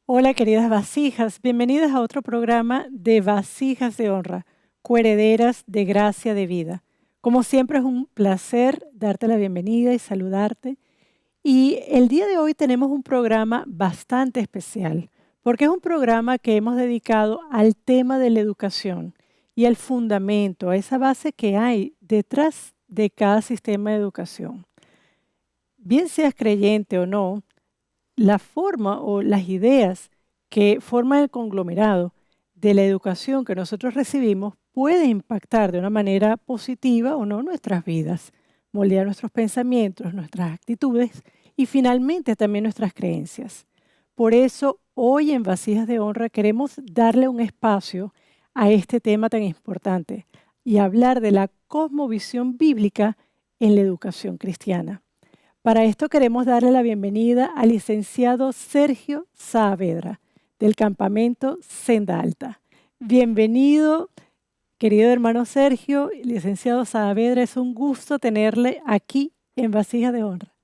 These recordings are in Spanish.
Hola, queridas vasijas, bienvenidas a otro programa de Vasijas de Honra, coherederas de gracia de vida. Como siempre es un placer darte la bienvenida y saludarte. Y el día de hoy tenemos un programa bastante especial, porque es un programa que hemos dedicado al tema de la educación y al fundamento, a esa base que hay detrás de cada sistema de educación. Bien seas creyente o no, la forma o las ideas que forman el conglomerado de la educación que nosotros recibimos puede impactar de una manera positiva o no nuestras vidas, moldear nuestros pensamientos, nuestras actitudes y finalmente también nuestras creencias. Por eso, hoy en Vasijas de Honra queremos darle un espacio a este tema tan importante y hablar de la cosmovisión bíblica en la educación cristiana. Para esto queremos darle la bienvenida al licenciado Sergio Saavedra, del campamento Senda Alta. Bienvenido, querido hermano Sergio, licenciado Saavedra, es un gusto tenerle aquí en Vasija de Honra.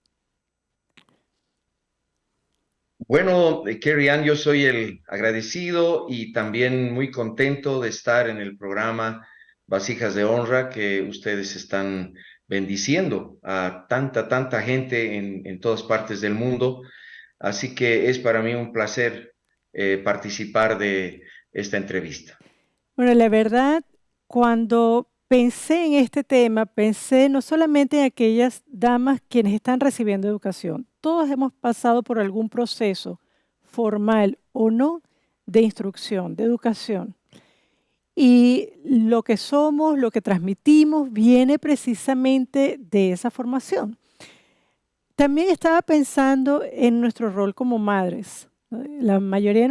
Bueno, Kerry Ann, yo soy el agradecido y también muy contento de estar en el programa Vasijas de Honra que ustedes están bendiciendo a tanta gente en todas partes del mundo. Así que es para mí un placer participar de esta entrevista. Bueno, la verdad, cuando pensé en este tema, pensé no solamente en aquellas damas quienes están recibiendo educación. Todos hemos pasado por algún proceso, formal o no, de instrucción, de educación. Y lo que somos, lo que transmitimos, viene precisamente de esa formación. También estaba pensando en nuestro rol como madres. La mayoría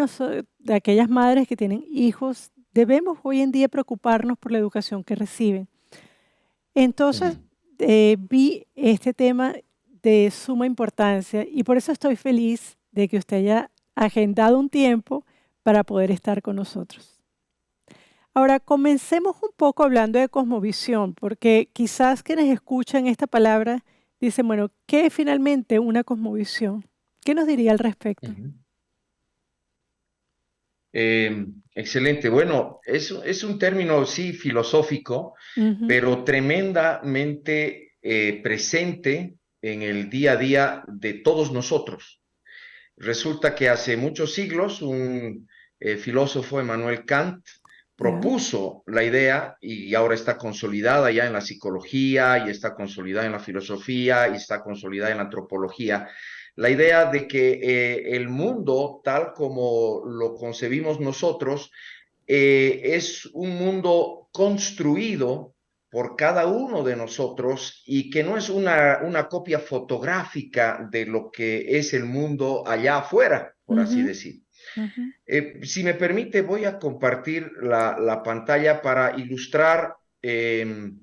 de aquellas madres que tienen hijos, debemos hoy en día preocuparnos por la educación que reciben. Entonces, Ujú. vi este tema de suma importancia y por eso estoy feliz de que usted haya agendado un tiempo para poder estar con nosotros. Ahora, comencemos un poco hablando de cosmovisión, porque quizás quienes escuchan esta palabra dicen, bueno, ¿qué es finalmente una cosmovisión? ¿Qué nos diría al respecto? Ujú. Excelente. Bueno, es un término, sí, filosófico, Ujú, pero tremendamente presente en el día a día de todos nosotros. Resulta que hace muchos siglos un filósofo, Emmanuel Kant, ya, propuso la idea y ahora está consolidada ya en la psicología y está consolidada en la filosofía y está consolidada en la antropología, la idea de que el mundo tal como lo concebimos nosotros es un mundo construido por cada uno de nosotros y que no es una copia fotográfica de lo que es el mundo allá afuera, por así ujú, decir. ujú. Si me permite, voy a compartir la pantalla para ilustrar de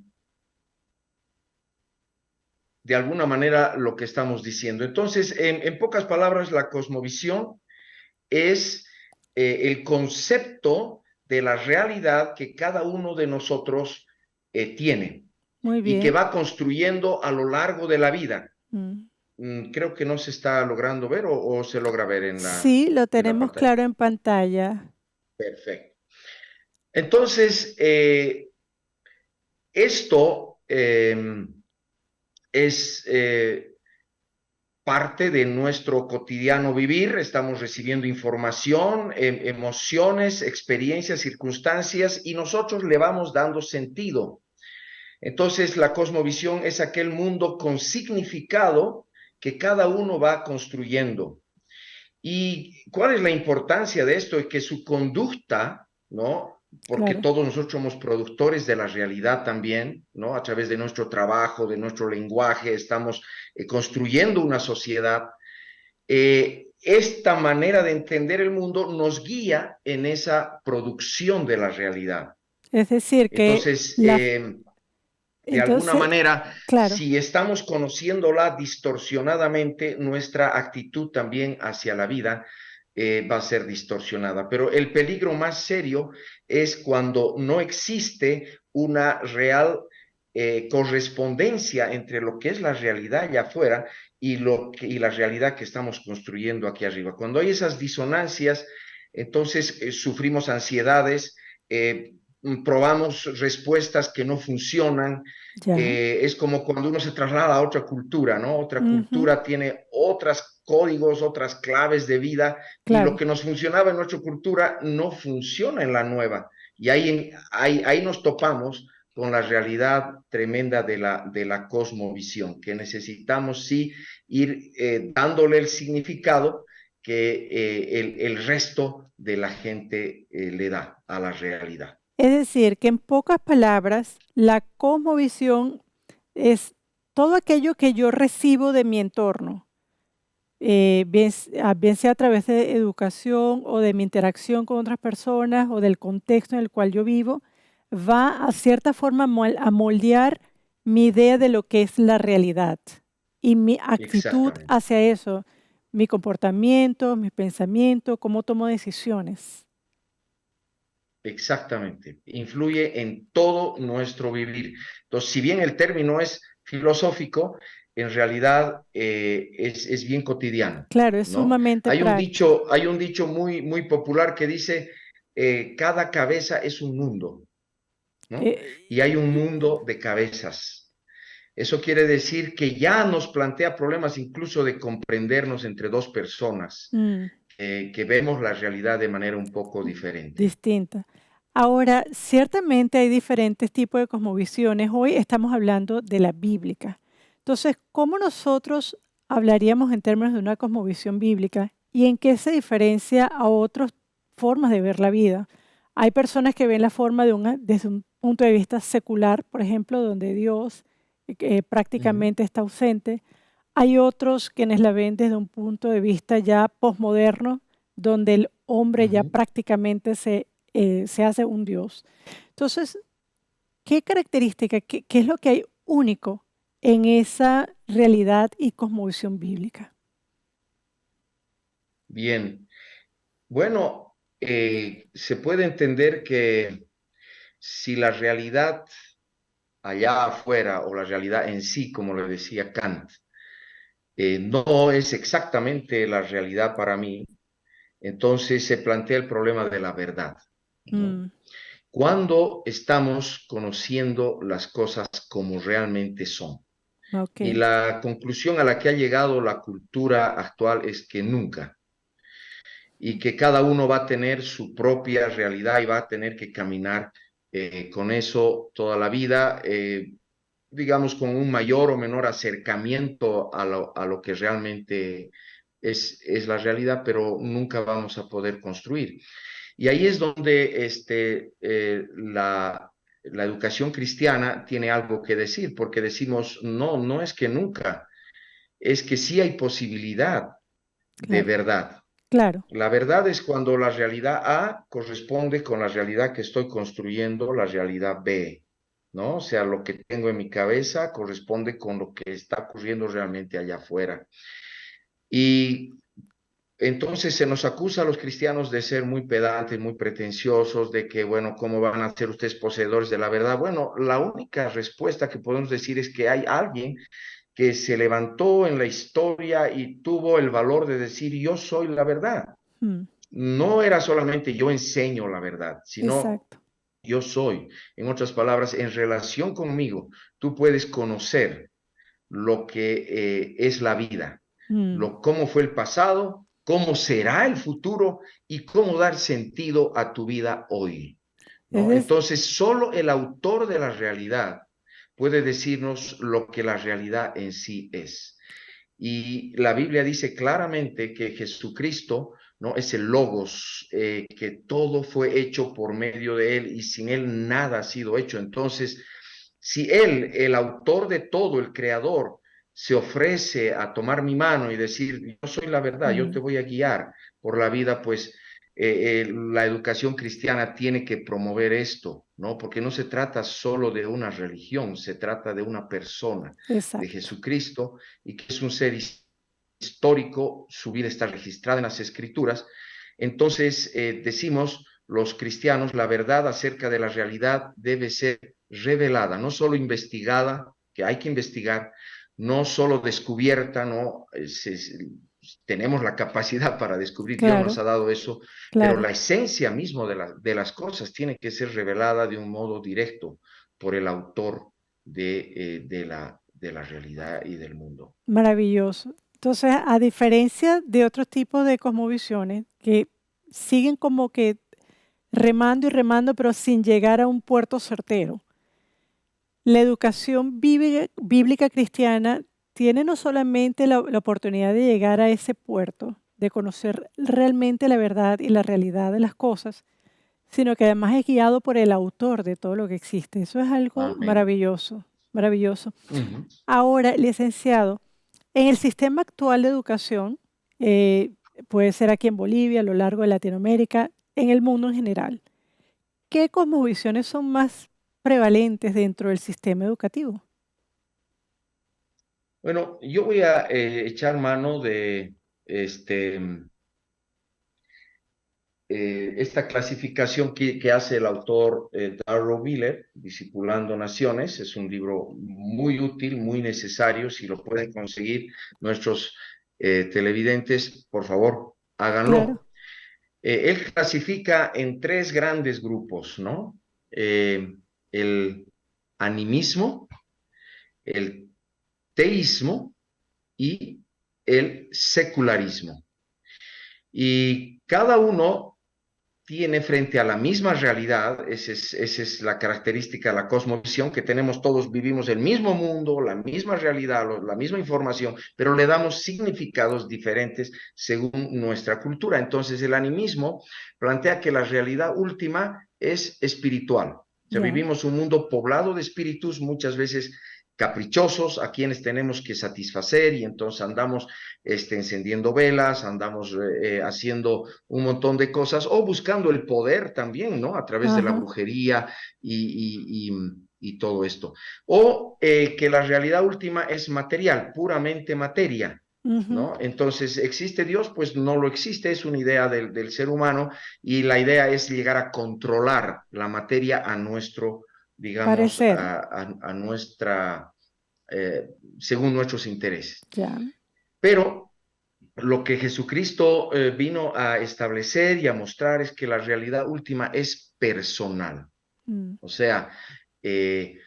alguna manera lo que estamos diciendo. Entonces, en pocas palabras, la cosmovisión es el concepto de la realidad que cada uno de nosotros tiene Muy y que bien. va construyendo a lo largo de la vida. Mm. Creo que no se está logrando ver o se logra ver Sí, lo en la tenemos pantalla. claro en pantalla. Perfecto. Entonces, esto es parte de nuestro cotidiano vivir, estamos recibiendo información, emociones, experiencias, circunstancias y nosotros le vamos dando sentido. Entonces, la cosmovisión es aquel mundo con significado que cada uno va construyendo. ¿Y cuál es la importancia de esto? Es que su conducta, ¿no? Porque Claro. todos nosotros somos productores de la realidad también, ¿no? A través de nuestro trabajo, de nuestro lenguaje, estamos construyendo una sociedad. Esta manera de entender el mundo nos guía en esa producción de la realidad. Es decir, que Entonces, la... de alguna Entonces, manera, claro, si estamos conociéndola distorsionadamente, nuestra actitud también hacia la vida va a ser distorsionada. Pero el peligro más serio es cuando no existe una real correspondencia entre lo que es la realidad allá afuera y la realidad que estamos construyendo aquí arriba. Cuando hay esas disonancias, entonces sufrimos ansiedades, probamos respuestas que no funcionan. Ya. Es como cuando uno se traslada a otra cultura, ¿no? Otra Ujú. cultura tiene otros códigos, otras claves de vida, y lo Claro. que nos funcionaba en nuestra cultura no funciona en la nueva. Y ahí nos topamos con la realidad tremenda de la cosmovisión, que necesitamos sí ir dándole el significado que el resto de la gente le da a la realidad. Es decir, que en pocas palabras, la cosmovisión es todo aquello que yo recibo de mi entorno, bien sea a través de educación o de mi interacción con otras personas o del contexto en el cual yo vivo, va a cierta forma a moldear mi idea de lo que es la realidad y mi actitud Exactamente, hacia eso, mi comportamiento, mis pensamientos, cómo tomo decisiones. exactamente. Influye en todo nuestro vivir. Entonces, si bien el término es filosófico, en realidad es bien cotidiano, Claro, es ¿no? sumamente práctico. Hay un dicho muy popular que dice, cada cabeza es un mundo, ¿no? Eh, Y hay un mundo de cabezas. Eso quiere decir que ya nos plantea problemas incluso de comprendernos entre dos personas, mm, que vemos la realidad de manera un poco diferente. distinta. Ahora, ciertamente hay diferentes tipos de cosmovisiones. Hoy estamos hablando de la bíblica. Entonces, ¿cómo nosotros hablaríamos en términos de una cosmovisión bíblica y en qué se diferencia a otras formas de ver la vida? Hay personas que ven la forma desde un punto de vista secular, por ejemplo, donde Dios Ujú, prácticamente está ausente. Hay otros quienes la ven desde un punto de vista ya posmoderno, donde el hombre ya ujú. prácticamente se hace un Dios. Entonces, ¿qué característica, qué es lo que hay único en esa realidad y cosmovisión bíblica? Bien, bueno, se puede entender que si la realidad allá afuera o la realidad en sí, como le decía Kant, no es exactamente la realidad para mí, entonces se plantea el problema de la verdad, ¿no? Mm, Cuando estamos conociendo las cosas como realmente son. ok. Y la conclusión a la que ha llegado la cultura actual es que nunca, y que cada uno va a tener su propia realidad y va a tener que caminar con eso toda la vida, digamos, con un mayor o menor acercamiento a lo que realmente es la realidad, pero nunca vamos a poder construir. Y ahí es donde la educación cristiana tiene algo que decir, porque decimos, no, no es que nunca, es que sí hay posibilidad de Claro, verdad. claro. La verdad es cuando la realidad A corresponde con la realidad que estoy construyendo, la realidad B, ¿no? O sea, lo que tengo en mi cabeza corresponde con lo que está ocurriendo realmente allá afuera. Y entonces se nos acusa a los cristianos de ser muy pedantes, muy pretenciosos, de que, bueno, ¿cómo van a ser ustedes poseedores de la verdad? Bueno, la única respuesta que podemos decir es que hay alguien que se levantó en la historia y tuvo el valor de decir, yo soy la verdad. Mm, No era solamente yo enseño la verdad, sino exacto. yo soy. En otras palabras, en relación conmigo, tú puedes conocer lo que es la vida, Mm, cómo fue el pasado, cómo será el futuro y cómo dar sentido a tu vida hoy, es ¿no? dec- Entonces, solo el autor de la realidad puede decirnos lo que la realidad en sí es. Y la Biblia dice claramente que Jesucristo, ¿no? Es el Logos, que todo fue hecho por medio de Él y sin Él nada ha sido hecho. Entonces, si Él, el autor de todo, el creador, se ofrece a tomar mi mano y decir, yo soy la verdad, yo te mm, voy a guiar por la vida, pues la educación cristiana tiene que promover esto, ¿no? Porque no se trata solo de una religión, se trata de una persona, de exacto. Jesucristo, y que es un ser histórico, su vida está registrada en las escrituras. Entonces, decimos los cristianos, la verdad acerca de la realidad debe ser revelada, no solo investigada, que hay que investigar, no solo descubierta, ¿no? Tenemos la capacidad para descubrir, Dios nos Claro, ha dado eso, pero claro. la esencia mismo de las cosas tiene que ser revelada de un modo directo por el autor de la realidad y del mundo. Maravilloso. Entonces, a diferencia de otros tipos de cosmovisiones que siguen como que remando y remando, pero sin llegar a un puerto certero, la educación bíblica cristiana tiene no solamente la oportunidad de llegar a ese puerto, de conocer realmente la verdad y la realidad de las cosas, sino que además es guiado por el autor de todo lo que existe. Eso es algo Amén. maravilloso, maravilloso. Ujú. Ahora, licenciado, en el sistema actual de educación, eh, puede ser aquí en Bolivia, a lo largo de Latinoamérica, en el mundo en general, ¿qué cosmovisiones son más prevalentes dentro del sistema educativo? Bueno, yo voy a echar mano de este, esta clasificación que hace el autor Darrow Miller, Discipulando Naciones. Es un libro muy útil, muy necesario. Si lo pueden conseguir nuestros televidentes, por favor, Claro. háganlo. Él clasifica en tres grandes grupos, ¿no? El animismo, el teísmo y el secularismo. Y cada uno tiene frente a la misma realidad, esa es la característica de la cosmovisión, que tenemos todos, vivimos el mismo mundo, la misma realidad, la misma información, pero le damos significados diferentes según nuestra cultura. Entonces el animismo plantea que la realidad última es espiritual. O sea, Ya. vivimos un mundo poblado de espíritus, muchas veces caprichosos, a quienes tenemos que satisfacer, y entonces andamos encendiendo velas, andamos haciendo un montón de cosas o buscando el poder también, ¿no? A través de la Ajá. brujería y todo esto. O que la realidad última es material, puramente materia. Ujú. ¿No? Entonces, ¿existe Dios? Pues no lo existe, es una idea del ser humano, y la idea es llegar a controlar la materia a nuestro, digamos, Parecer. a nuestra, según nuestros intereses. Ya. Pero lo que Jesucristo vino a establecer y a mostrar es que la realidad última es personal. Mm. O sea, eh,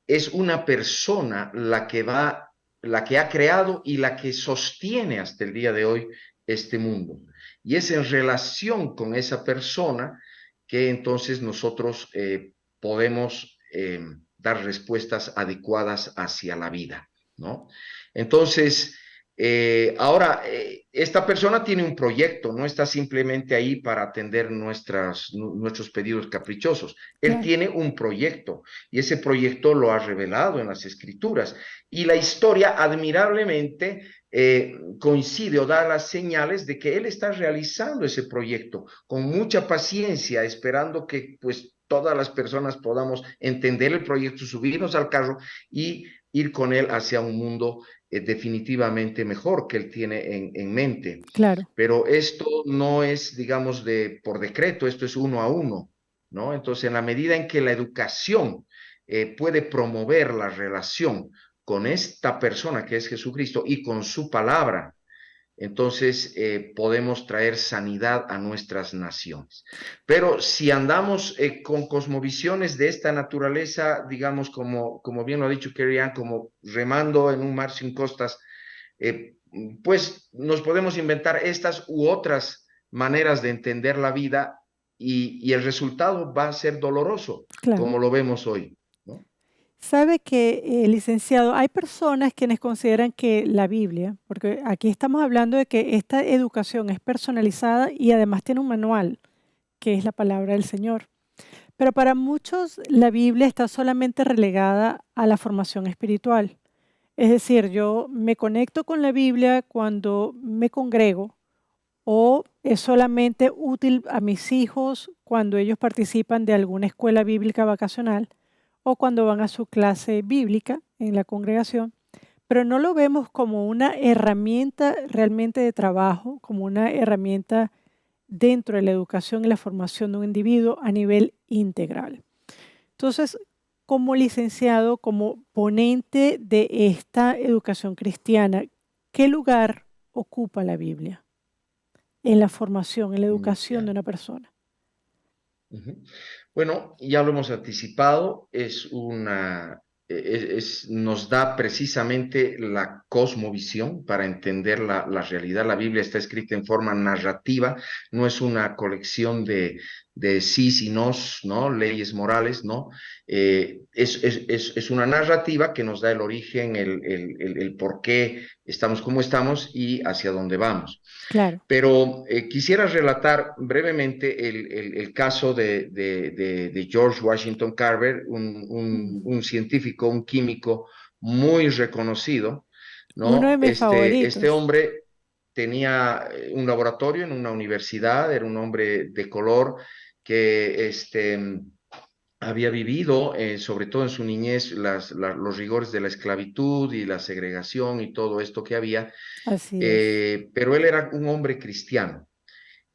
es una persona la que ha creado y la que sostiene hasta el día de hoy este mundo. Y es en relación con esa persona que entonces nosotros podemos dar respuestas adecuadas hacia la vida, ¿no? Entonces, ahora, esta persona tiene un proyecto, no está simplemente ahí para atender nuestros pedidos caprichosos. Él Claro. tiene un proyecto, y ese proyecto lo ha revelado en las escrituras. Y la historia admirablemente coincide o da las señales de que él está realizando ese proyecto con mucha paciencia, esperando que pues todas las personas podamos entender el proyecto, subirnos al carro y ir con él hacia un mundo definitivamente mejor que él tiene en mente. Claro. Pero esto no es, digamos, por decreto, esto es uno a uno, ¿no? Entonces, en la medida en que la educación puede promover la relación con esta persona que es Jesucristo y con su palabra, entonces podemos traer sanidad a nuestras naciones. Pero si andamos con cosmovisiones de esta naturaleza, digamos, como bien lo ha dicho Kerry Ann, como remando en un mar sin costas, eh, pues nos podemos inventar estas u otras maneras de entender la vida, y el resultado va a ser doloroso, Claro. como lo vemos hoy, ¿no? Sabe que, licenciado, hay personas quienes consideran que la Biblia, porque aquí estamos hablando de que esta educación es personalizada y además tiene un manual, que es la palabra del Señor. Pero para muchos la Biblia está solamente relegada a la formación espiritual. Es decir, yo me conecto con la Biblia cuando me congrego o es solamente útil a mis hijos cuando ellos participan de alguna escuela bíblica vacacional o cuando van a su clase bíblica en la congregación, pero no lo vemos como una herramienta realmente de trabajo, como una herramienta dentro de la educación y la formación de un individuo a nivel integral. Entonces, como licenciado, como ponente de esta educación cristiana, ¿qué lugar ocupa la Biblia en la formación, en la educación de Ya. una persona? Ujú. Bueno, ya lo hemos anticipado, nos da precisamente la cosmovisión para entender la realidad. La Biblia está escrita en forma narrativa, no es una colección de sís y nos, ¿no? Leyes morales, ¿no? Es una narrativa que nos da el origen, el por qué estamos como estamos y hacia dónde vamos. Claro. Pero quisiera relatar brevemente el caso de George Washington Carver, Mm. un científico, un químico muy reconocido, Uno de ¿no? mis Este favoritos. hombre tenía un laboratorio en una universidad, era un hombre de color que había vivido, sobre todo en su niñez, los rigores de la esclavitud y la segregación y todo esto que había, Así es. pero él era un hombre cristiano.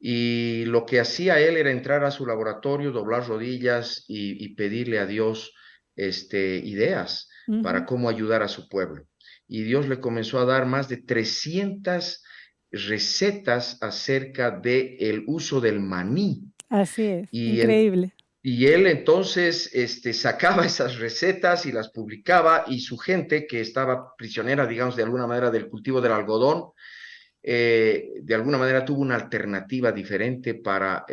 Y lo que hacía él era entrar a su laboratorio, doblar rodillas y pedirle a Dios ideas para Ujú. cómo ayudar a su pueblo. Y Dios le comenzó a dar más de 300 recetas acerca del uso del maní. Así es. Y, en- Increíble. y él entonces sacaba esas recetas y las publicaba y su gente, que estaba prisionera, digamos, de alguna manera del cultivo del algodón, de alguna manera tuvo una alternativa diferente para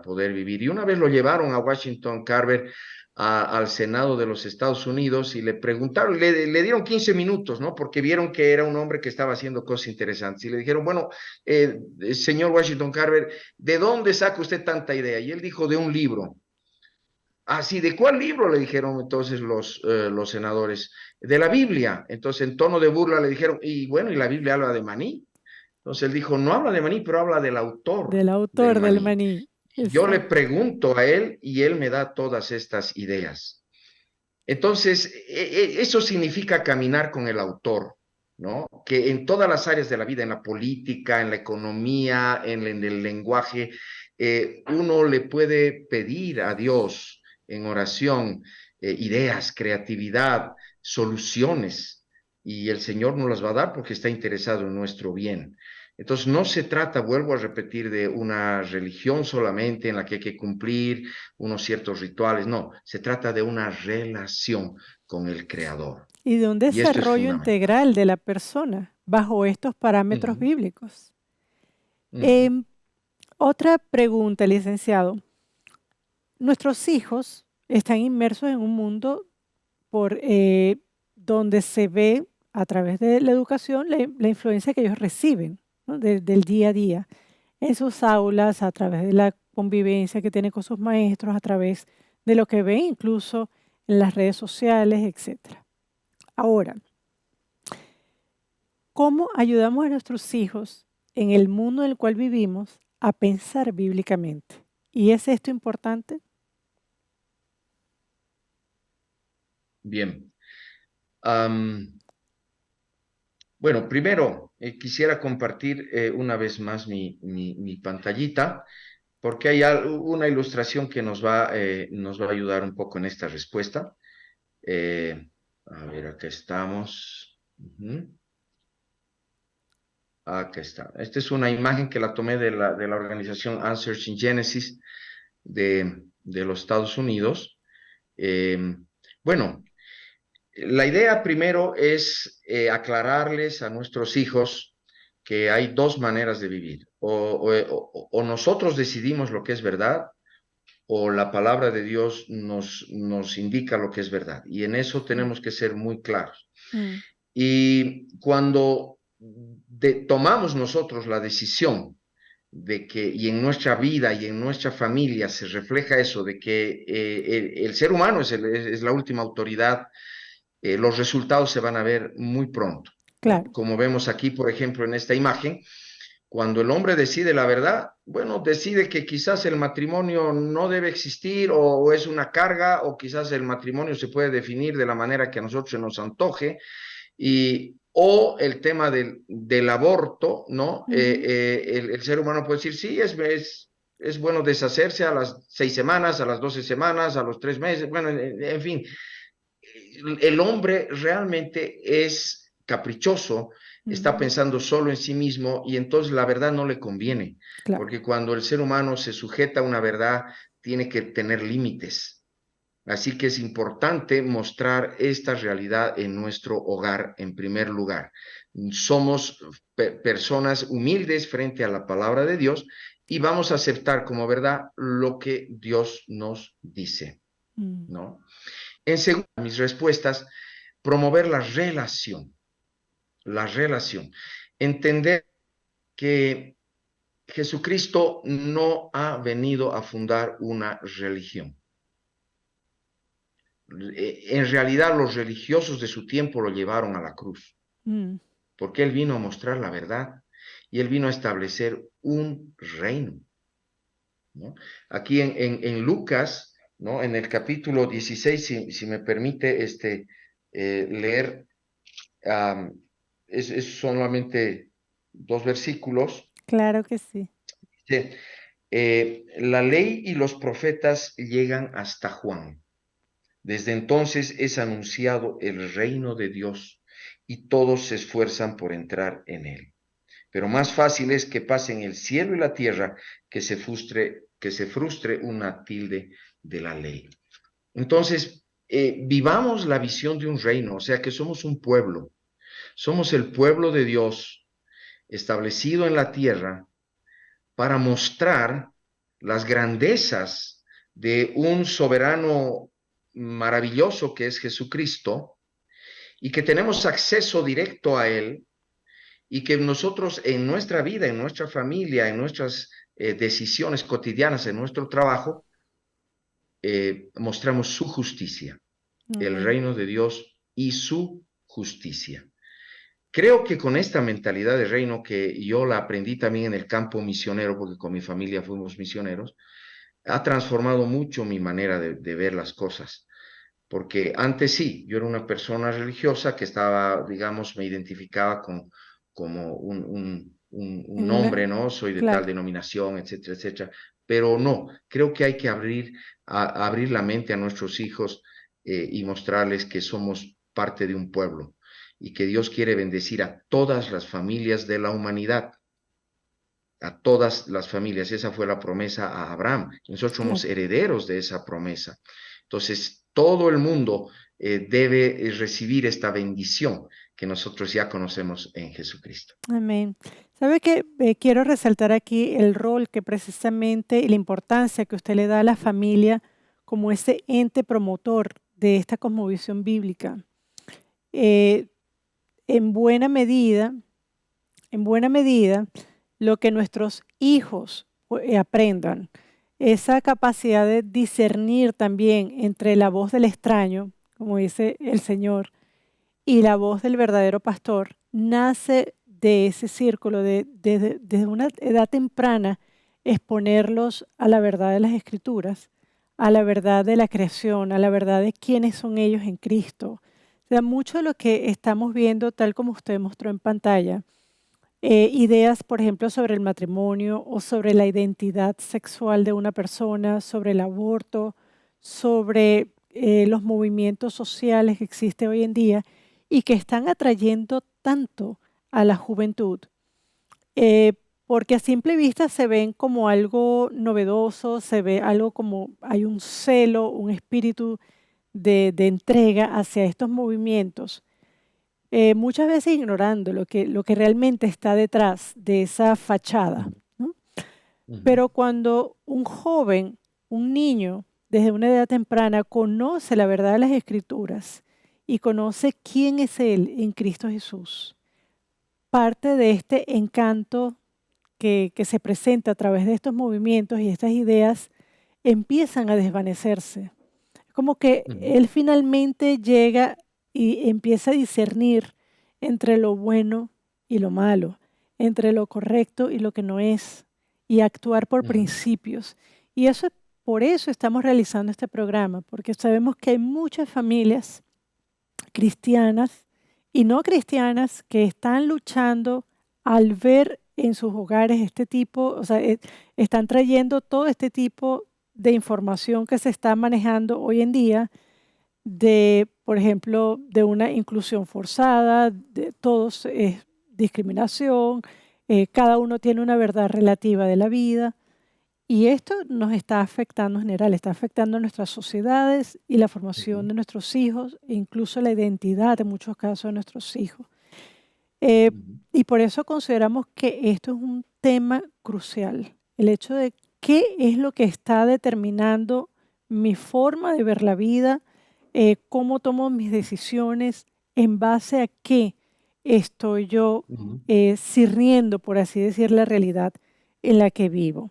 poder vivir. Y una vez lo llevaron a Washington Carver al Senado de los Estados Unidos y le preguntaron, le dieron 15 minutos, ¿no? Porque vieron que era un hombre que estaba haciendo cosas interesantes. Y le dijeron, bueno, señor Washington Carver, ¿de dónde saca usted tanta idea? Y él dijo, de un libro. Ah, sí, ¿de cuál libro? Le dijeron entonces los senadores. De la Biblia. Entonces, en tono de burla le dijeron, y bueno, ¿y la Biblia habla de maní? Entonces él dijo, no habla de maní, pero habla del autor Del del autor del maní. maní. Y yo le Exacto. pregunto a él y él me da todas estas ideas. Entonces, eso significa caminar con el autor, ¿no? Que en todas las áreas de la vida, en la política, en la economía, en el lenguaje, uno le puede pedir a Dios en oración ideas, creatividad, soluciones, y el Señor nos las va a dar porque está interesado en nuestro bien. Entonces, no se trata, vuelvo a repetir, de una religión solamente en la que hay que cumplir unos ciertos rituales, no, se trata de una relación con el Creador. Y de un Y esto es desarrollo fundamental. integral de la persona bajo estos parámetros Ujú, bíblicos. ujú, Em, Otra pregunta, licenciado. Nuestros hijos están inmersos en un mundo por donde se ve a través de la educación la influencia que ellos reciben, ¿no? Del día a día, en sus aulas, a través de la convivencia que tienen con sus maestros, a través de lo que ven incluso en las redes sociales, etcétera. Ahora, ¿cómo ayudamos a nuestros hijos en el mundo en el cual vivimos a pensar bíblicamente? ¿Y es esto importante? bien. Am, bueno, primero quisiera compartir una vez más mi pantallita, porque hay una ilustración que nos va a ayudar un poco en esta respuesta. Eh, a ver, acá estamos. Ujú. Acá está. Esta es una imagen que la tomé de la organización Answers in Genesis de los Estados Unidos. Eh, bueno, la idea primero es aclararles a nuestros hijos que hay dos maneras de vivir. O nosotros decidimos lo que es verdad, o la palabra de Dios nos indica lo que es verdad. Y en eso Mm, tenemos que ser muy claros. mm, Y cuando tomamos nosotros la decisión de que, y en nuestra vida y en nuestra familia se refleja eso, de que el ser humano es la última autoridad, los resultados se van a ver muy pronto, ¿no? claro. Como vemos aquí, por ejemplo, en esta imagen, cuando el hombre decide la verdad, bueno, decide que quizás el matrimonio no debe existir o es una carga o quizás el matrimonio se puede definir de la manera que a nosotros se nos antoje o el tema del aborto, ¿no? Ujú. El ser humano puede decir, sí, es bueno deshacerse a las 6 semanas, a las 12 semanas, a los 3 meses, bueno, en fin, el hombre realmente es caprichoso, está Ujú. pensando solo en sí mismo y entonces la verdad no le conviene, Claro. porque cuando el ser humano se sujeta a una verdad, tiene que tener límites. Así que es importante mostrar esta realidad en nuestro hogar en primer lugar. Somos personas humildes frente a la palabra de Dios y vamos a aceptar como verdad lo que Dios nos dice, Mm. ¿no? En segundo, mis respuestas, promover la relación. Entender que Jesucristo no ha venido a fundar una religión. En realidad los religiosos de su tiempo lo llevaron a la cruz, Mm. porque él vino a mostrar la verdad y él vino a establecer un reino, ¿no? Aquí en Lucas, ¿no? En el capítulo 16, si me permite leer, um, es solamente 2 versículos. Claro que sí. Dice, la ley y los profetas llegan hasta Juan. Desde entonces es anunciado el reino de Dios y todos se esfuerzan por entrar en él. Pero más fácil es que pasen el cielo y la tierra que se frustre una tilde de la ley. Entonces, vivamos la visión de un reino, o sea que somos el pueblo de Dios establecido en la tierra para mostrar las grandezas de un soberano maravilloso que es Jesucristo y que tenemos acceso directo a Él y que nosotros en nuestra vida, en nuestra familia, en nuestras decisiones cotidianas, en nuestro trabajo, mostramos su justicia, el Amén. reino de Dios y su justicia. Creo que con esta mentalidad de reino que yo la aprendí también en el campo misionero, porque con mi familia fuimos misioneros, ha transformado mucho mi manera de ver las cosas. Porque antes sí, yo era una persona religiosa que estaba, digamos, me identificaba como un En una, nombre, ¿no? Soy de tal claro. denominación, etcétera, etcétera. Pero no, creo que hay que abrir la mente a nuestros hijos y mostrarles que somos parte de un pueblo y que Dios quiere bendecir a todas las familias de la humanidad, a todas las familias. Esa fue la promesa a Abraham. Nosotros somos Claro. herederos de esa promesa. Entonces, todo el mundo debe recibir esta bendición que nosotros ya conocemos en Jesucristo. Amén. ¿Sabe que quiero resaltar aquí el rol que precisamente y la importancia que usted le da a la familia como ese ente promotor de esta cosmovisión bíblica? Eh, en buena medida, en buena medida, lo que nuestros hijos aprendan, esa capacidad de discernir también entre la voz del extraño, como dice el Señor, y la voz del verdadero pastor, nace de ese círculo, desde una edad temprana, exponerlos a la verdad de las Escrituras, a la verdad de la creación, a la verdad de quiénes son ellos en Cristo. O sea, mucho de lo que estamos viendo, tal como usted mostró en pantalla, ideas, por ejemplo, sobre el matrimonio o sobre la identidad sexual de una persona, sobre el aborto, sobre los movimientos sociales que existen hoy en día y que están atrayendo tanto a la juventud, eh, porque a simple vista se ven como algo novedoso, se ve algo como hay un celo, un espíritu de entrega hacia estos movimientos, muchas veces ignorando lo que realmente está detrás de esa fachada, ¿no? Ujú, Pero cuando un joven, un niño, desde una edad temprana, conoce la verdad de las Escrituras y conoce quién es Él en Cristo Jesús, parte de este encanto que se presenta a través de estos movimientos y estas ideas empiezan a desvanecerse. Como que ujú, él finalmente llega y empieza a discernir entre lo bueno y lo malo, entre lo correcto y lo que no es, y actuar por ujú, principios. Y eso por eso estamos realizando este programa, porque sabemos que hay muchas familias cristianas y no cristianas que están luchando al ver en sus hogares este tipo, o sea, están trayendo todo este tipo de información que se está manejando hoy en día de, por ejemplo, de una inclusión forzada, de todos es discriminación, cada uno tiene una verdad relativa de la vida y esto nos está afectando en general, está afectando a nuestras sociedades y la formación Ujú, de nuestros hijos e incluso la identidad en muchos casos de nuestros hijos. Eh, ujú, y por eso consideramos que esto es un tema crucial, el hecho de qué es lo que está determinando mi forma de ver la vida, cómo tomo mis decisiones, en base a qué estoy yo ujú. discerniendo, por así decir, la realidad en la que vivo.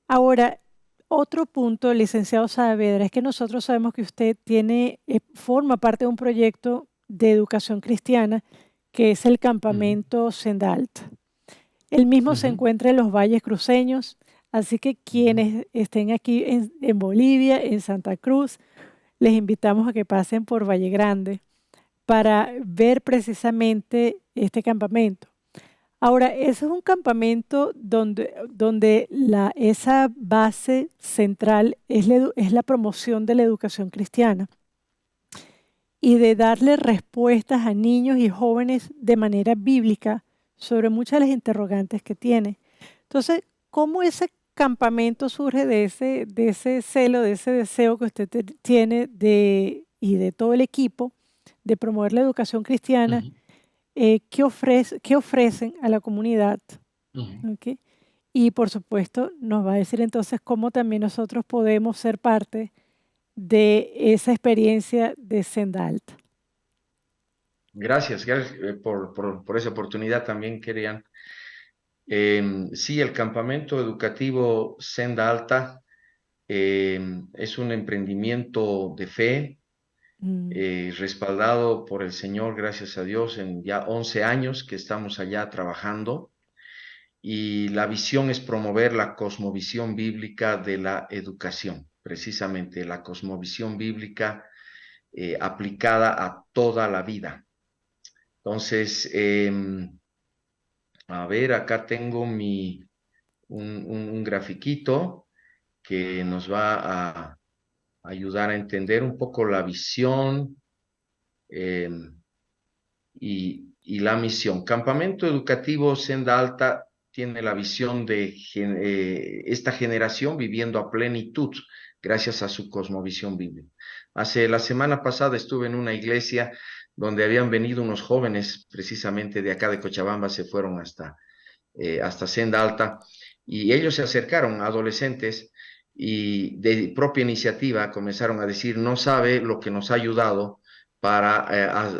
Ahora, otro punto, licenciado Saavedra, es que nosotros sabemos que usted tiene, forma parte de un proyecto de educación cristiana que es el Ujú, campamento Sendalt. El mismo se ujú, encuentra en los valles cruceños, así que ujú. quienes estén aquí en Bolivia, en Santa Cruz, les invitamos a que pasen por Valle Grande para ver precisamente este campamento. Ahora, ese es un campamento donde esa base central es es la promoción de la educación cristiana y de darle respuestas a niños y jóvenes de manera bíblica sobre muchas de las interrogantes que tiene. Entonces, ¿cómo ese campamento surge de ese celo, de ese deseo que usted tiene y de todo el equipo de promover la educación cristiana? Ujú, ¿Qué ofrecen a la comunidad? ujú. ¿Ok? Y por supuesto, nos va a decir entonces cómo también nosotros podemos ser parte de esa experiencia de Senda Alta. Gracias, gracias por esa oportunidad también, querían. Sí, el campamento educativo Senda Alta es un emprendimiento de fe, Mm, respaldado por el Señor, gracias a Dios, en ya 11 años que estamos allá trabajando. Y la visión es promover la cosmovisión bíblica de la educación, precisamente la cosmovisión bíblica aplicada a toda la vida. Entonces, a ver, acá tengo un grafiquito que nos va a ayudar a entender un poco la visión eh, y la misión. Campamento Educativo Senda Alta tiene la visión de esta generación viviendo a plenitud gracias a su cosmovisión bíblica. Hace la semana pasada estuve en una iglesia donde habían venido unos jóvenes, precisamente de acá de Cochabamba, se fueron hasta Senda Alta, y ellos se acercaron, adolescentes, y de propia iniciativa comenzaron a decir, no sabe lo que nos ha ayudado para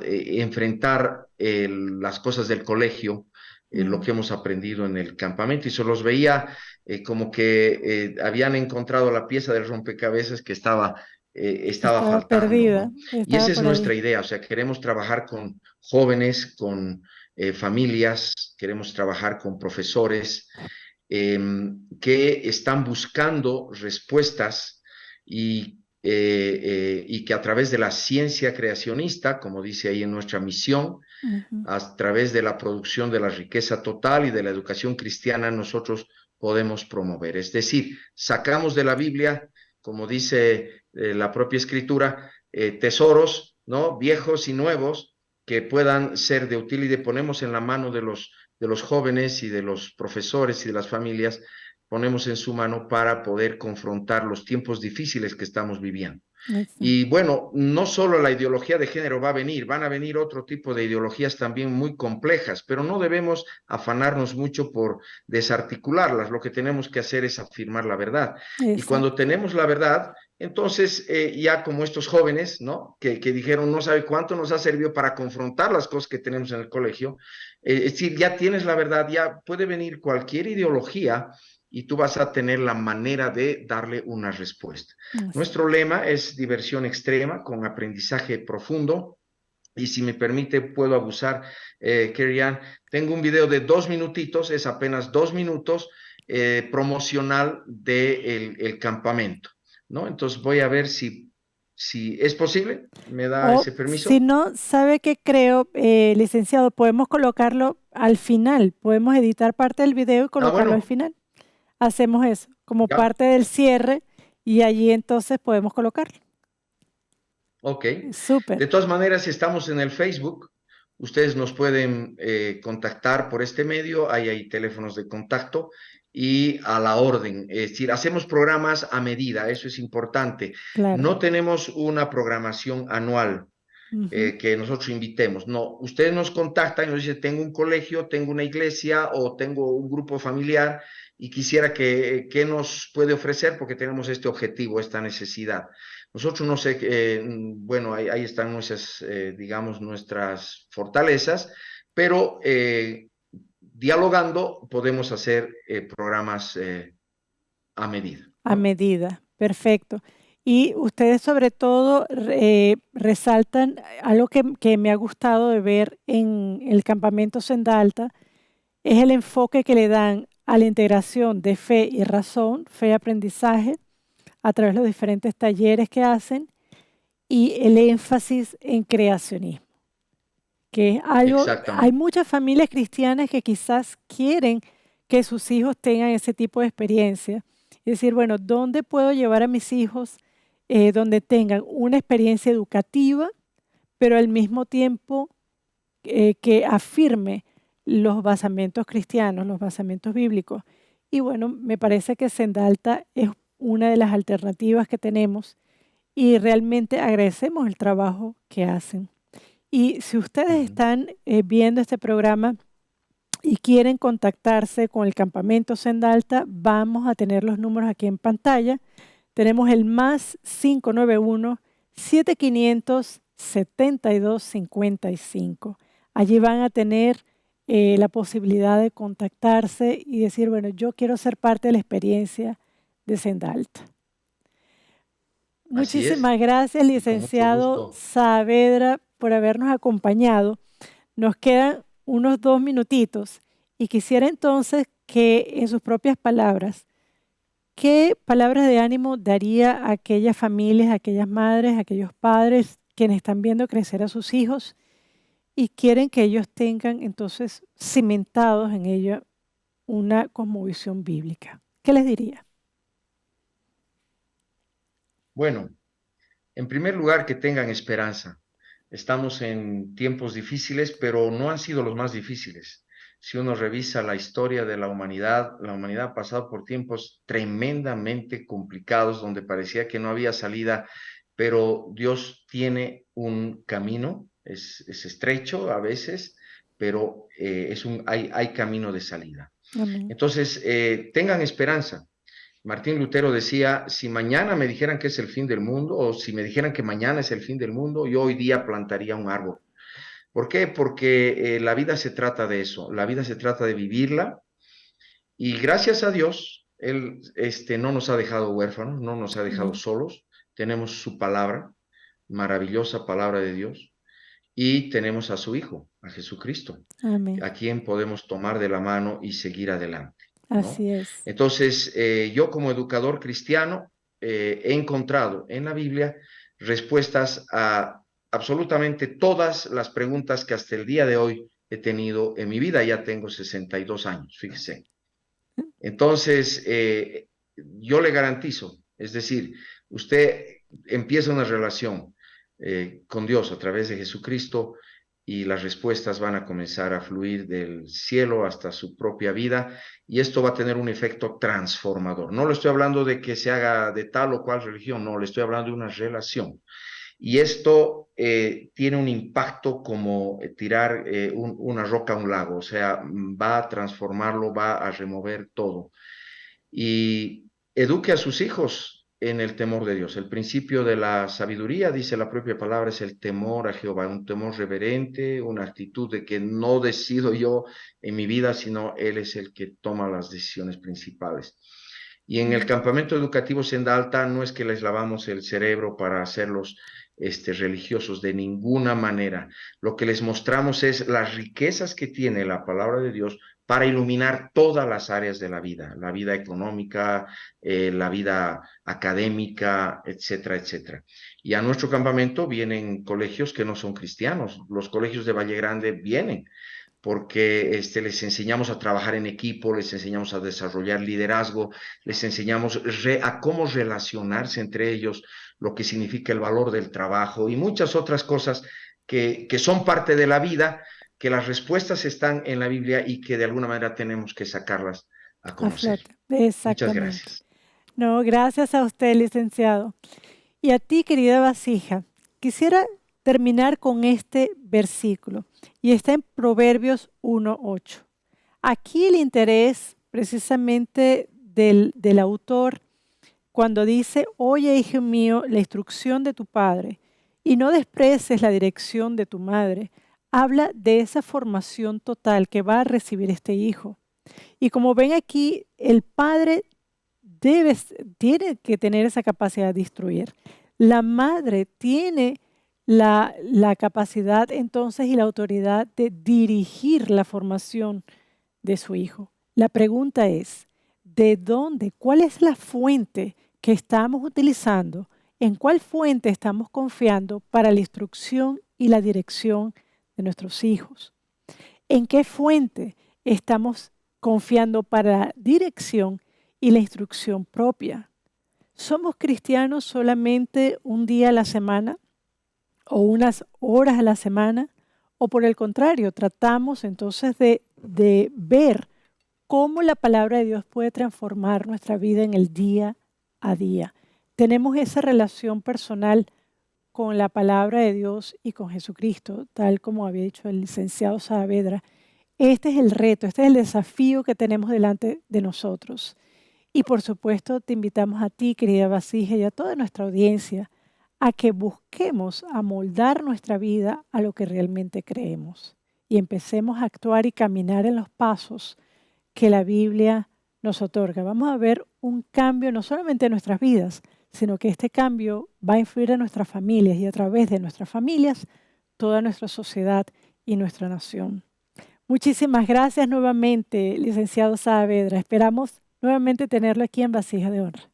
enfrentar las cosas del colegio, lo mm. que hemos aprendido en el campamento, y se los veía como que habían encontrado la pieza del rompecabezas que estaba Estaba faltando, perdida, ¿no? Y estaba esa es por nuestra ahí. idea, o sea, queremos trabajar con jóvenes, con familias, queremos trabajar con profesores eh, que están buscando respuestas y que a través de la ciencia creacionista, como dice ahí en nuestra misión, Ujú. a través de la producción de la riqueza total y de la educación cristiana, nosotros podemos promover. Es decir, sacamos de la Biblia, como dice la propia escritura, tesoros, ¿no? Viejos y nuevos que puedan ser de utilidad y ponemos en la mano de los jóvenes y de los profesores y de las familias, ponemos en su mano para poder confrontar los tiempos difíciles que estamos viviendo. Eso. Y bueno, no solo la ideología de género va a venir, van a venir otro tipo de ideologías también muy complejas, pero no debemos afanarnos mucho por desarticularlas. Lo que tenemos que hacer es afirmar la verdad. Y cuando Exacto. tenemos la verdad, entonces ya como estos jóvenes, ¿no? Que dijeron, no sabe cuánto nos ha servido para confrontar las cosas que tenemos en el colegio. Es decir, ya tienes la verdad, ya puede venir cualquier ideología y tú vas a tener la manera de darle una respuesta. Eso. Nuestro lema es diversión extrema con aprendizaje profundo. Y si me permite, puedo abusar, Kerry-Ann. Tengo un video de 2 minutitos, es apenas 2 minutos, promocional del de el campamento, ¿no? Entonces voy a ver si es posible, me da O ese si permiso. no, ¿sabe qué creo, licenciado? Podemos colocarlo al final. Podemos editar parte del video y Ah, colocarlo al bueno, final. Hacemos eso como ya, parte del cierre y allí entonces podemos colocarlo. ok. Súper, De todas maneras, si estamos en el Facebook, ustedes nos pueden contactar por este medio, ahí hay teléfonos de contacto y a la orden. Es decir, hacemos programas a medida, eso es importante. claro. No tenemos una programación anual. Ujú. Que nosotros invitemos. No, ustedes nos contactan y nos dicen, tengo un colegio, tengo una iglesia o tengo un grupo familiar y quisiera que nos puede ofrecer porque tenemos este objetivo, esta necesidad. Nosotros no sé, bueno, ahí están nuestras, digamos, nuestras fortalezas, pero dialogando podemos hacer programas a medida, A ¿no? medida, perfecto. Y ustedes sobre todo resaltan algo que me ha gustado de ver en el campamento Senda Alta, es el enfoque que le dan a la integración de fe y razón, fe y aprendizaje, a través de los diferentes talleres que hacen, y el énfasis en creacionismo, que es algo, hay Exactamente. muchas familias cristianas que quizás quieren que sus hijos tengan ese tipo de experiencia. Es decir, bueno, ¿dónde puedo llevar a mis hijos donde tengan una experiencia educativa, pero al mismo tiempo que afirme los basamentos cristianos, los basamentos bíblicos? Y bueno, me parece que Sendalta es una de las alternativas que tenemos y realmente agradecemos el trabajo que hacen. Y si ustedes Ujú. están viendo este programa y quieren contactarse con el campamento Senda Alta, vamos a tener los números aquí en pantalla. Tenemos el más 591-7500-7255. Allí van a tener la posibilidad de contactarse y decir, bueno, yo quiero ser parte de la experiencia de Senda Alta. Así es, Muchísimas gracias, y con mucho licenciado gusto. Saavedra, por habernos acompañado. Nos quedan unos 2 minutitos y quisiera entonces que en sus propias palabras, ¿qué palabras de ánimo daría a aquellas familias, a aquellas madres, a aquellos padres quienes están viendo crecer a sus hijos y quieren que ellos tengan entonces cimentados en ello una cosmovisión bíblica? ¿Qué les diría? Bueno, en primer lugar, que tengan esperanza. Estamos en tiempos difíciles, pero no han sido los más difíciles. Si uno revisa la historia de la humanidad ha pasado por tiempos tremendamente complicados donde parecía que no había salida, pero Dios tiene un camino, es estrecho a veces, pero hay camino de salida. Amén. Entonces, tengan esperanza. Martín Lutero decía, si mañana me dijeran que es el fin del mundo o si me dijeran que mañana es el fin del mundo, yo hoy día plantaría un árbol. ¿Por qué? Porque la vida se trata de eso, la vida se trata de vivirla y gracias a Dios, Él no nos ha dejado huérfanos, no nos ha dejado Amén. solos, tenemos su palabra, maravillosa palabra de Dios, y tenemos a su Hijo, a Jesucristo, Amén. a quien podemos tomar de la mano y seguir adelante, ¿no? Así es. Entonces, yo como educador cristiano he encontrado en la Biblia respuestas a absolutamente todas las preguntas que hasta el día de hoy he tenido en mi vida. Ya tengo 62 años, fíjese. Entonces, yo le garantizo, es decir, usted empieza una relación con Dios a través de Jesucristo y las respuestas van a comenzar a fluir del cielo hasta su propia vida y esto va a tener un efecto transformador. No le estoy hablando de que se haga de tal o cual religión, no, le estoy hablando de una relación. Y esto tiene un impacto como tirar una roca a un lago, o sea, va a transformarlo, va a remover todo y eduque a sus hijos en el temor de Dios. El principio de la sabiduría, dice la propia palabra, es el temor a Jehová, un temor reverente, una actitud de que no decido yo en mi vida, sino Él es el que toma las decisiones principales. Y en el Mm. campamento educativo Senda Alta no es que les lavamos el cerebro para hacerlos religiosos de ninguna manera. Lo que les mostramos es las riquezas que tiene la palabra de Dios para iluminar todas las áreas de la vida económica, la vida académica, etcétera, etcétera. Y a nuestro campamento vienen colegios que no son cristianos. Los colegios de Valle Grande vienen porque les enseñamos a trabajar en equipo, les enseñamos a desarrollar liderazgo, les enseñamos a cómo relacionarse entre ellos, lo que significa el valor del trabajo y muchas otras cosas que son parte de la vida, que las respuestas están en la Biblia y que de alguna manera tenemos que sacarlas a A conocer. flote. Muchas Exactamente. gracias. No, gracias a usted, licenciado. Y a ti, querida vasija, quisiera terminar con este versículo y está en Proverbios 1:8. Aquí el interés precisamente del autor cuando dice: oye, hijo mío, la instrucción de tu padre y no desprecies la dirección de tu madre, habla de esa formación total que va a recibir este hijo. Y como ven aquí, el padre tiene que tener esa capacidad de instruir. La madre tiene la capacidad entonces y la autoridad de dirigir la formación de su hijo. La pregunta es, ¿de dónde? ¿Cuál es la fuente que estamos utilizando? ¿En cuál fuente estamos confiando para la instrucción y la dirección de nuestros hijos? ¿En qué fuente estamos confiando para la dirección y la instrucción propia? ¿Somos cristianos solamente un día a la semana o unas horas a la semana? ¿O por el contrario, tratamos entonces de ver cómo la palabra de Dios puede transformar nuestra vida en el día a día? Tenemos esa relación personal con la palabra de Dios y con Jesucristo, tal como había dicho el licenciado Saavedra. Este es el reto, este es el desafío que tenemos delante de nosotros. Y por supuesto te invitamos a ti, querida vasija, y a toda nuestra audiencia, a que busquemos amoldar nuestra vida a lo que realmente creemos y empecemos a actuar y caminar en los pasos que la Biblia nos otorga. Vamos a ver un cambio no solamente en nuestras vidas, sino que este cambio va a influir en nuestras familias y a través de nuestras familias, toda nuestra sociedad y nuestra nación. Muchísimas gracias nuevamente, licenciado Saavedra. Esperamos nuevamente tenerlo aquí en Vasija de Honra.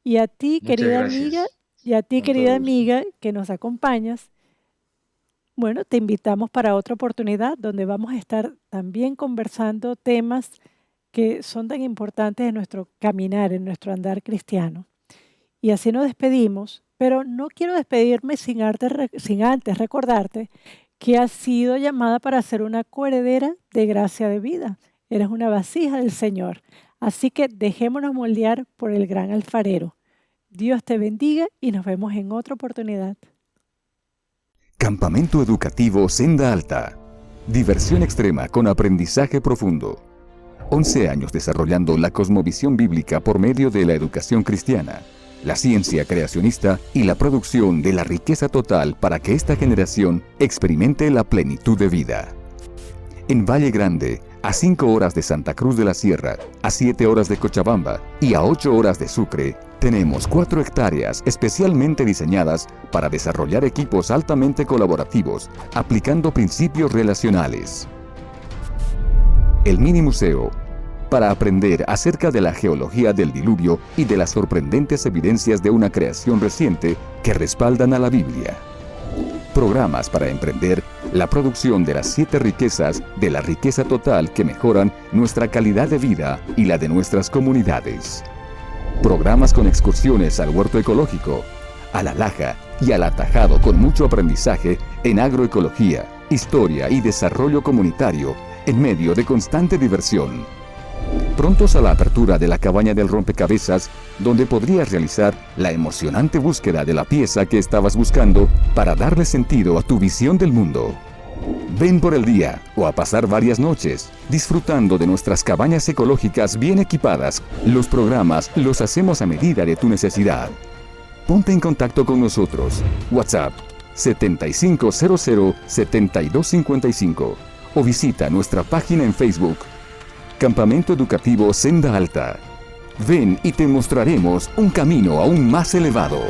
Y a ti, querida amiga, y a ti, querida amiga, que nos acompañas, bueno, te invitamos para otra oportunidad donde vamos a estar también conversando temas que son tan importantes en nuestro caminar, en nuestro andar cristiano. Y así nos despedimos, pero no quiero despedirme sin antes recordarte que has sido llamada para ser una coheredera de gracia de vida. Eres una vasija del Señor. Así que dejémonos moldear por el gran alfarero. Dios te bendiga y nos vemos en otra oportunidad. Campamento Educativo Senda Alta. Diversión extrema con aprendizaje profundo. 11 años desarrollando la cosmovisión bíblica por medio de la educación cristiana, la ciencia creacionista y la producción de la riqueza total para que esta generación experimente la plenitud de vida. En Valle Grande, a 5 horas de Santa Cruz de la Sierra, a 7 horas de Cochabamba y a 8 horas de Sucre, tenemos 4 hectáreas especialmente diseñadas para desarrollar equipos altamente colaborativos, aplicando principios relacionales. El Mini Museo, para aprender acerca de la geología del diluvio y de las sorprendentes evidencias de una creación reciente que respaldan a la Biblia. Programas para emprender la producción de las 7 riquezas de la riqueza total que mejoran nuestra calidad de vida y la de nuestras comunidades. Programas con excursiones al huerto ecológico, a la laja y al atajado con mucho aprendizaje en agroecología, historia y desarrollo comunitario en medio de constante diversión. Prontos a la apertura de la cabaña del rompecabezas, donde podrías realizar la emocionante búsqueda de la pieza que estabas buscando para darle sentido a tu visión del mundo. Ven por el día o a pasar varias noches, disfrutando de nuestras cabañas ecológicas bien equipadas. Los programas los hacemos a medida de tu necesidad. Ponte en contacto con nosotros. WhatsApp 7500-7255 o visita nuestra página en Facebook. Campamento Educativo Senda Alta. Ven y te mostraremos un camino aún más elevado.